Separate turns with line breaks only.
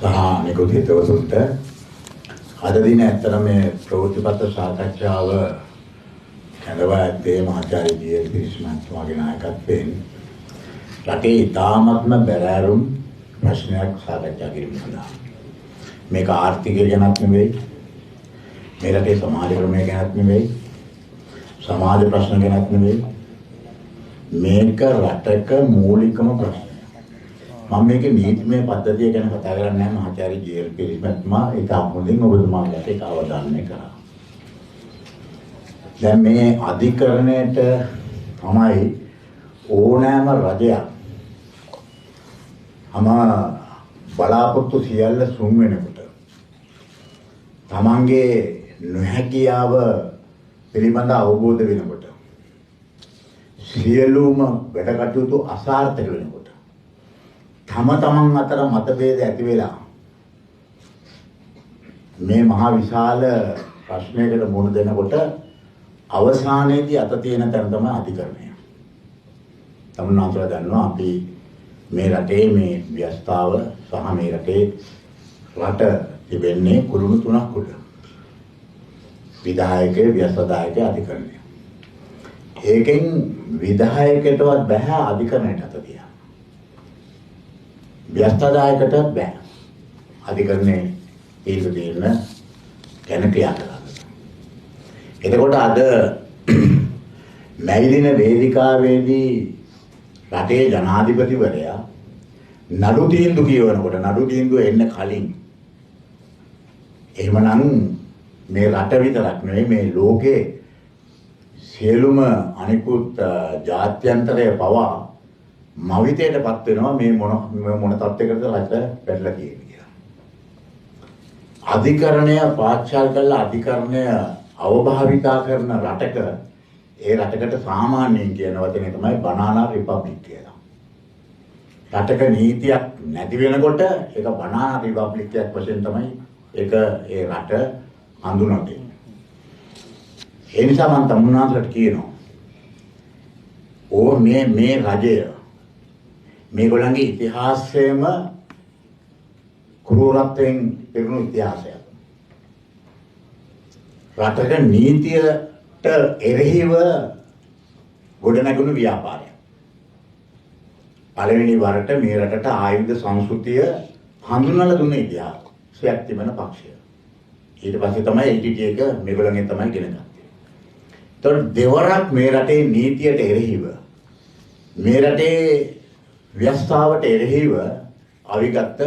නිකුත් හිතවතුන්ට අද දින ඇත්තටම මේ ප්‍රවෘත්තිපත්‍ර සාකච්ඡාව කැඳවා ඇත්තේ මහාචාර්ය ජී.එල්. පිරිස් මහත්මයාගේ නායකත්වයෙන් රටේ ඉතාමත්ම බැරෑරුම් ප්‍රශ්නයක් සාකච්ඡා කිරීම සඳහා. මේක ආර්ථිකය ගැනත් නෙවෙයි, මේ රටේ සමාජ ක්‍රමය ගැනත් නෙවෙයි, සමාජ ප්‍රශ්න ගැනත් නෙවෙයි, මේක රටක මූලිකම ප්‍රශ්නයක්. මම මේකේ නීතිමය පද්ධතිය ගැන කතා කරන්නේ නැහැ. මහාචාර්ය ජී.එල්. පිරිස් මහත්මයා ඒක අමුදින් ඔබතුමාලට ඒක අවධාරණය කරා. දැන් මේ අධිකරණයට තමයි ඕනෑම රජයක් බලාපොරොත්තු සියල්ල සුන් වෙනකොට තමන්ගේ නොහැකියාව පිළිබඳ අවබෝධ වෙනකොට සියලුම වැඩ කටයුතු අසාර්ථක වෙනකොට තමන් අතර මතභේද ඇති වෙලා මේ මහා විශාල ප්‍රශ්නයකට මුහුණ දෙනකොට අවසානයේදී අත තියෙන තැන තමයි අධිකරණය. තමුන්නාන්සලා දන්නවා අපි මේ රටේ මේ ව්‍යවස්ථාව සහ මේ රටේ රට තිබෙන්නේ කුළුණු තුනක් උඩ. විධායකය, ව්‍යවස්ථාදායකය, අධිකරණය. ඒකෙන් විධායකයටවත් බෑ අධිකරණයට අත තියන්න. ව්‍යවස්ථාදායකටත් බෑ අධිකරණයේ තීරණ ගැන ක්‍රියා කරන්න. එතකොට අද මැයිදින වේදිකාවේදී රටේ ජනාධිපතිවරයා නඩු තීන්දුව කියවනකොට නඩු තීන්දුව එන්න කලින් එහෙමනම් මේ රට විතරක් නෙවෙයි මේ ලෝකේ සියලුම අනිකුත් ජාත්‍යන්තරය පවා මවිතයටපත් වෙනවා මේ මොන තත්යකටද රට පැටලලා තියෙන්නේ කියලා. අධිකරණය පාච්චාල් කළා අධිකරණය අවභාවිතා කරන රටක ඒ රටකට සාමාන්‍යයෙන් කියන වචනේ තමයි බනානා රිපබ්ලික් කියලා. රටක නීතියක් නැති වෙනකොට ඒක බනානා රිපබ්ලික්යක් වශයෙන් තමයි ඒක ඒ රට හඳුන්වන්නේ. ඒ නිසා මම තමුන්නාන්සලට කියනවා මේ රජය මේගොල්ලන්ගේ ඉතිහාසයේම ක්‍රූරත්වයෙන් පිරුණු ඉතිහාසයක්. රටක නීතියට එරෙහිව ගොඩනැගුණු ව්‍යාපාරයක්. පළවෙනි වරට මේ රටට ආයුධ සංස්කෘතිය හඳුන්වලා දුන්න ඉතිහාසයක් තිබෙන පක්ෂය. ඊට පස්සේ තමයි LTT එක මේගොල්ලන්ගෙන් තමයි ගෙන ගත්තේ. ඒතකොට දෙවරක් මේ රටේ නීතියට එරෙහිව මේ රටේ ව්‍යවස්ථාවට එරෙහිව අවිගත